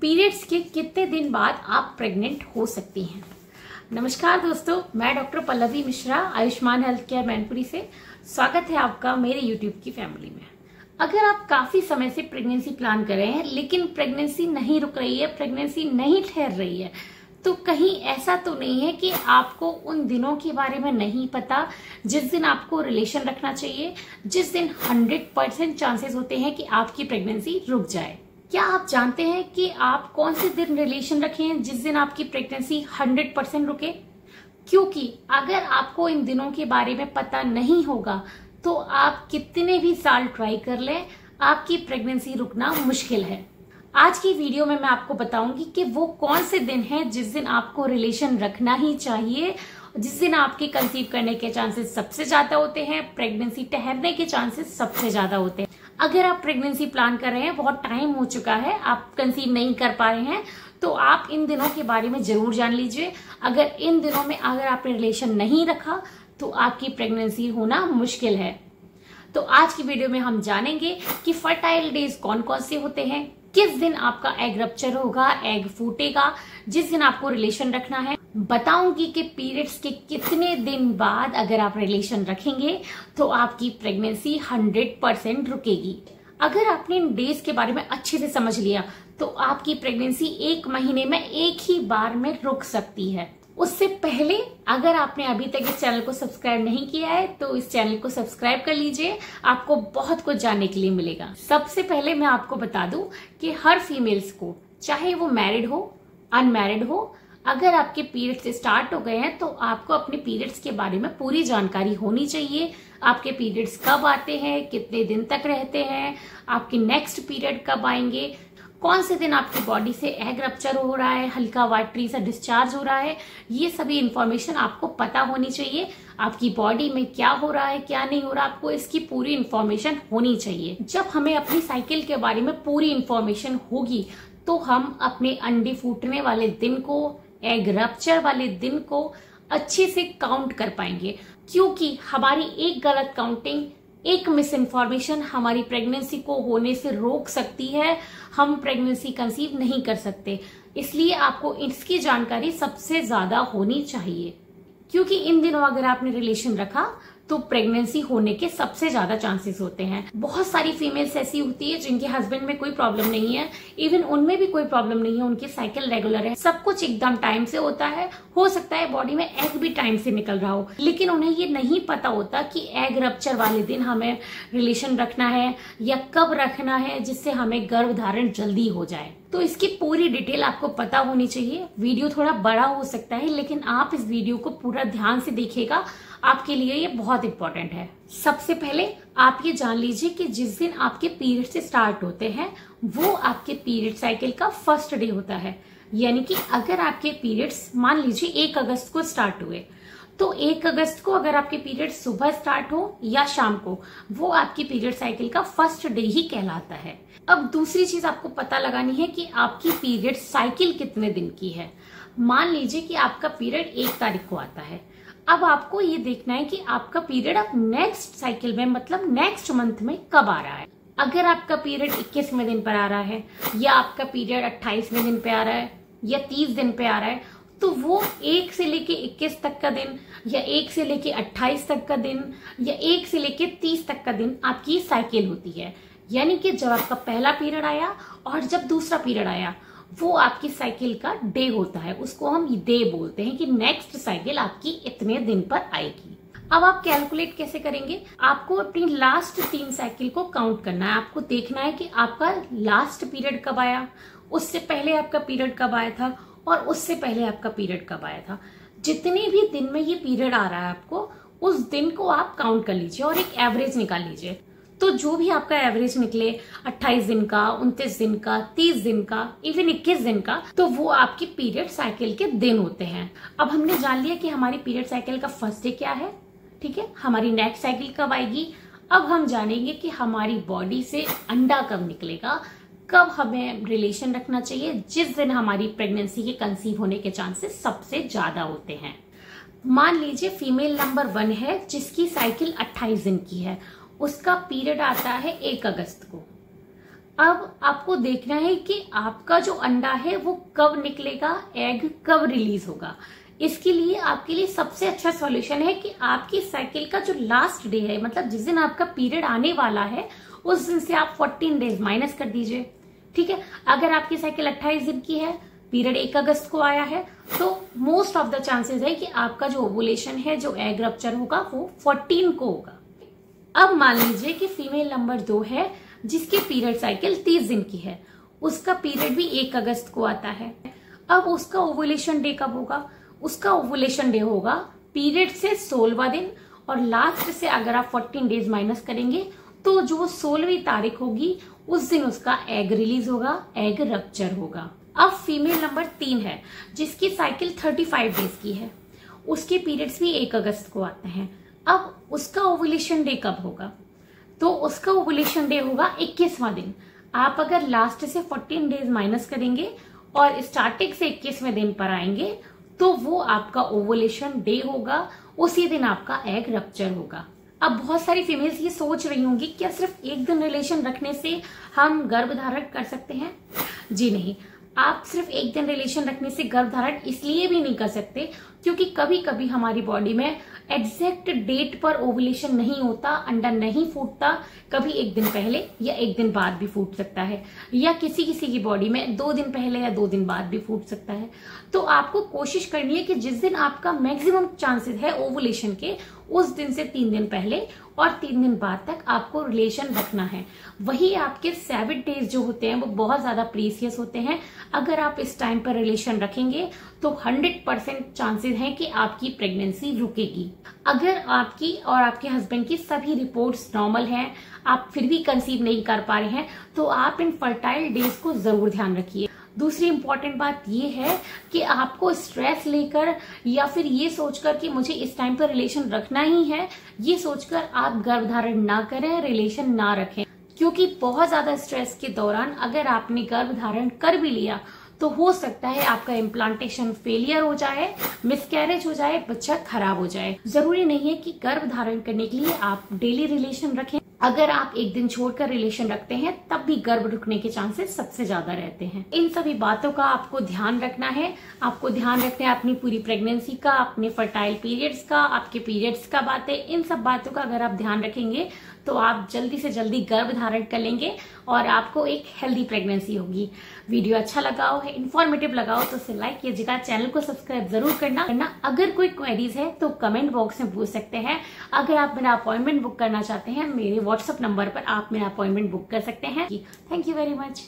Periods के कितने दिन बाद आप प्रेग्नेंट हो सकती हैं। नमस्कार दोस्तों, मैं doctor Pallavi Mishra Ayushman health care Mainpuri से स्वागत है आपका मेरे यूट्यूब की फैमिली में। अगर आप काफी समय से प्रेगनेंसी प्लान कर रहे हैं लेकिन प्रेगनेंसी नहीं रुक रही है, प्रेगनेंसी नहीं ठहर रही है, तो कहीं ऐसा तो नहीं है कि आपको उन दिनों के बारे में नहीं पता जिस दिन आपको रिलेशन रखना चाहिए, जिस दिन 100% चांसेस होते हैं कि आपकी प्रेगनेंसी रुक जाए। क्या आप जानते हैं कि आप कौन से दिन रिलेशन रखें जिस दिन आपकी प्रेगनेंसी 100% रुके? क्योंकि अगर आपको इन दिनों के बारे में पता नहीं होगा तो आप कितने भी साल ट्राई कर लें, आपकी प्रेगनेंसी रुकना मुश्किल है। आज की वीडियो में मैं आपको बताऊंगी कि वो कौन से दिन हैं जिस दिन आपको रिलेशन रखना ही चाहिए, जिस दिन आपके कंसीव करने के चांसेस सबसे ज्यादा होते हैं, प्रेगनेंसी ठहरने के चांसेस सबसे ज्यादा होते हैं। अगर आप प्रेगनेंसी प्लान कर रहे हैं, बहुत टाइम हो चुका है, आप कंसीव नहीं कर पा रहे हैं, तो आप इन दिनों के बारे में जरूर जान लीजिए। अगर इन दिनों में अगर आपने रिलेशन नहीं रखा तो आपकी प्रेगनेंसी होना मुश्किल है। तो आज की वीडियो में हम जानेंगे कि फर्टाइल डेज कौन कौन से होते हैं, किस दिन आपका एग रप्चर होगा, एग फूटेगा, जिस दिन आपको रिलेशन रखना है। बताऊंगी कि पीरियड्स के कितने दिन बाद अगर आप रिलेशन रखेंगे तो आपकी प्रेगनेंसी 100% रुकेगी। अगर आपने इन डेज के बारे में अच्छे से समझ लिया तो आपकी प्रेगनेंसी 1 महीने में एक ही बार में रुक सकती है। उससे पहले अगर आपने अभी तक इस चैनल को सब्सक्राइब नहीं किया है तो इस चैनल को सब्सक्राइब कर लीजिए, आपको बहुत कुछ जानने के लिए मिलेगा। सबसे पहले मैं आपको बता दूं कि हर फीमेल्स को, चाहे वो मैरिड हो अनमैरिड हो, अगर आपके पीरियड्स स्टार्ट हो गए हैं तो आपको अपने पीरियड्स के बारे में पूरी जानकारी होनी चाहिए। आपके पीरियड्स कब आते हैं, कितने दिन तक रहते हैं, आपके नेक्स्ट पीरियड कब आएंगे, कौन से दिन आपकी बॉडी से एग रप्चर हो रहा है, हल्का वाटरी सा डिस्चार्ज हो रहा है, ये सभी इंफॉर्मेशन आपको पता होनी चाहिए। आपकी बॉडी में क्या हो रहा है, क्या नहीं हो रहा, आपको इसकी पूरी इंफॉर्मेशन होनी चाहिए। जब हमें अपनी साइकिल के बारे में पूरी इंफॉर्मेशन होगी तो हम अपने अंडे फूटने वाले दिन को, एग रप्चर वाले दिन को अच्छे से काउंट कर पाएंगे। क्योंकि हमारी एक गलत काउंटिंग, एक मिस इन्फॉर्मेशन हमारी प्रेगनेंसी को होने से रोक सकती है, हम प्रेगनेंसी कंसीव नहीं कर सकते। इसलिए आपको इसकी जानकारी सबसे ज्यादा होनी चाहिए, क्योंकि इन दिनों अगर आपने रिलेशन रखा तो प्रेगनेंसी होने के सबसे ज्यादा चांसेस होते हैं। बहुत सारी फीमेल्स ऐसी होती है जिनके हस्बैंड में कोई प्रॉब्लम नहीं है, इवन उनमें भी कोई प्रॉब्लम नहीं है, उनकी साइकिल रेगुलर है, सब कुछ एकदम टाइम से होता है, हो सकता है बॉडी में एग भी टाइम से निकल रहा हो, लेकिन उन्हें ये नहीं पता होता कि एग रप्चर वाले दिन हमें रिलेशन रखना है या कब रखना है जिससे हमें गर्भधारण जल्दी हो जाए। तो इसकी पूरी डिटेल आपको पता होनी चाहिए। वीडियो थोड़ा बड़ा हो सकता है लेकिन आप इस वीडियो को पूरा ध्यान से देखिएगा, आपके लिए ये बहुत इंपॉर्टेंट है। सबसे पहले आप ये जान लीजिए कि जिस दिन आपके पीरियड से स्टार्ट होते हैं वो आपके पीरियड साइकिल का फर्स्ट डे होता है। यानी कि अगर आपके पीरियड्स मान लीजिए 1 अगस्त को स्टार्ट हुए तो 1 अगस्त को अगर आपके पीरियड सुबह स्टार्ट हो या शाम को, वो आपकी पीरियड साइकिल का फर्स्ट डे ही कहलाता है। अब दूसरी चीज आपको पता लगानी है कि आपकी पीरियड साइकिल कितने दिन की है। मान लीजिए कि आपका पीरियड 1 तारीख को आता है, अब आपको ये देखना है कि आपका पीरियड अब नेक्स्ट साइकिल में, मतलब नेक्स्ट मंथ में कब आ रहा है। अगर आपका पीरियड 21वें दिन पर आ रहा है या आपका पीरियड 28वें दिन पे आ रहा है या 30 दिन पे आ रहा है, तो वो 1 से लेके 21 तक का दिन या 1 से लेके 28 तक का दिन या 1 से लेके 30 तक का दिन आपकी साइकिल होती है। यानी कि जब आपका पहला पीरियड आया और जब दूसरा पीरियड आया, वो आपकी साइकिल का डे होता है, उसको हम डे बोलते हैं कि नेक्स्ट साइकिल आपकी इतने दिन पर आएगी। अब आप कैलकुलेट कैसे करेंगे? आपको अपनी लास्ट 3 साइकिल को काउंट करना है। आपको देखना है कि आपका लास्ट पीरियड कब आया, उससे पहले आपका पीरियड कब आया था और उससे पहले आपका पीरियड कब आया था। जितने भी दिन में ये पीरियड आ रहा है आपको, उस दिन को आप काउंट कर लीजिए और एक एवरेज निकाल लीजिए। तो जो भी आपका एवरेज निकले, 28 दिन का, 29 दिन का, 30 दिन का, इवन 21 दिन का, तो वो आपकी पीरियड साइकिल के दिन होते हैं। अब हमने जान लिया कि हमारी पीरियड साइकिल का फर्स्ट डे क्या है, ठीक है, हमारी नेक्स्ट साइकिल कब आएगी। अब हम जानेंगे कि हमारी बॉडी से अंडा कब निकलेगा, कब हमें रिलेशन रखना चाहिए, जिस दिन हमारी प्रेगनेंसी के कंसीव होने के चांसेस सबसे ज्यादा होते हैं। मान लीजिए फीमेल नंबर 1 है जिसकी साइकिल 28 दिन की है, उसका पीरियड आता है 1 अगस्त को। अब आपको देखना है कि आपका जो अंडा है वो कब निकलेगा, एग कब रिलीज होगा। इसके लिए आपके लिए सबसे अच्छा सॉल्यूशन है कि आपकी साइकिल का जो लास्ट डे है, मतलब जिस दिन आपका पीरियड आने वाला है, उस दिन से आप 14 डेज माइनस कर दीजिए। ठीक है, अगर आपकी साइकिल 28 दिन की है, पीरियड 1 अगस्त को आया है, तो मोस्ट ऑफ द चांसेस है कि आपका जो ओवुलेशन है, जो एग रप्चर होगा, वो 14 को होगा। अब मान लीजिए कि फीमेल नंबर 2 है जिसकी पीरियड साइकिल 30 दिन की है, उसका पीरियड भी 1 अगस्त को आता है। अब उसका ओवुलेशन डे कब होगा? उसका ओवुलेशन डे होगा पीरियड से 16वां दिन, और लास्ट से अगर आप 14 डेज माइनस करेंगे तो जो 16वीं तारीख होगी उस दिन उसका एग रिलीज होगा, एग रप्चर होगा। अब फीमेल नंबर 3 है जिसकी साइकिल 35 डेज की है, उसके पीरियड्स भी 1 अगस्त को आते हैं। अब उसका ओवुलेशन डे कब होगा? तो उसका ओवुलेशन डे होगा 21वां दिन। आप अगर लास्ट से 14 डेज माइनस करेंगे और स्टार्टिंग से 21वें दिन पर आएंगे तो वो आपका ओवुलेशन डे होगा, उसी दिन आपका एग रप्चर होगा। अब बहुत सारी फीमेल्स ये सोच रही होंगी क्या सिर्फ एक दिन रिलेशन रखने से हम गर्भ धारण कर सकते हैं? जी नहीं, आप सिर्फ एक दिन रिलेशन रखने से गर्भ धारण इसलिए भी नहीं कर सकते क्योंकि कभी कभी हमारी बॉडी में एग्जैक्ट डेट पर ओवुलेशन नहीं होता, अंडा नहीं फूटता, कभी एक दिन पहले या एक दिन बाद भी फूट सकता है, या किसी किसी की बॉडी में 2 दिन पहले या 2 दिन बाद भी फूट सकता है। तो आपको कोशिश करनी है कि जिस दिन आपका मैक्सिमम चांसेस है ओवुलेशन के, उस दिन से 3 दिन पहले और 3 दिन बाद तक आपको रिलेशन रखना है। वही आपके 7 डेज जो होते हैं वो बहुत ज्यादा प्रीसियस होते हैं। अगर आप इस टाइम पर रिलेशन रखेंगे तो 100% चांसेस हैं कि आपकी प्रेगनेंसी रुकेगी। अगर आपकी और आपके हस्बैंड की सभी रिपोर्ट्स नॉर्मल हैं, आप फिर भी कंसीव नहीं कर पा रहे हैं, तो आप इन फर्टाइल डेज को जरूर ध्यान रखिए। दूसरी इंपॉर्टेंट बात ये है कि आपको स्ट्रेस लेकर या फिर ये सोचकर कि मुझे इस टाइम पर रिलेशन रखना ही है, ये सोचकर आप गर्भधारण ना करें, रिलेशन ना रखें, क्योंकि बहुत ज्यादा स्ट्रेस के दौरान अगर आपने गर्भधारण कर भी लिया तो हो सकता है आपका इम्प्लांटेशन फेलियर हो जाए, मिसकैरेज हो जाए, बच्चा खराब हो जाए। जरूरी नहीं है कि गर्भ धारण करने के लिए आप डेली रिलेशन रखें। अगर आप एक दिन छोड़कर रिलेशन रखते हैं तब भी गर्भ रुकने के चांसेस सबसे ज्यादा रहते हैं। इन सभी बातों का आपको ध्यान रखना है। आपको ध्यान रखना है अपनी पूरी प्रेगनेंसी का, अपने फर्टाइल पीरियड्स का, आपके पीरियड्स का बातें, इन सब बातों का अगर आप ध्यान रखेंगे तो आप जल्दी से जल्दी गर्भ धारण कर लेंगे और आपको एक हेल्दी प्रेगनेंसी होगी। वीडियो अच्छा लगा हो, इन्फॉर्मेटिव लगा हो तो उसे लाइक कीजिएगा, चैनल को सब्सक्राइब जरूर करना। अगर कोई क्वेरीज है तो कमेंट बॉक्स में पूछ सकते हैं। अगर आप मेरा अपॉइंटमेंट बुक करना चाहते हैं, मेरे व्हाट्सएप नंबर पर आप मेरा अपॉइंटमेंट बुक कर सकते हैं। Thank you very much.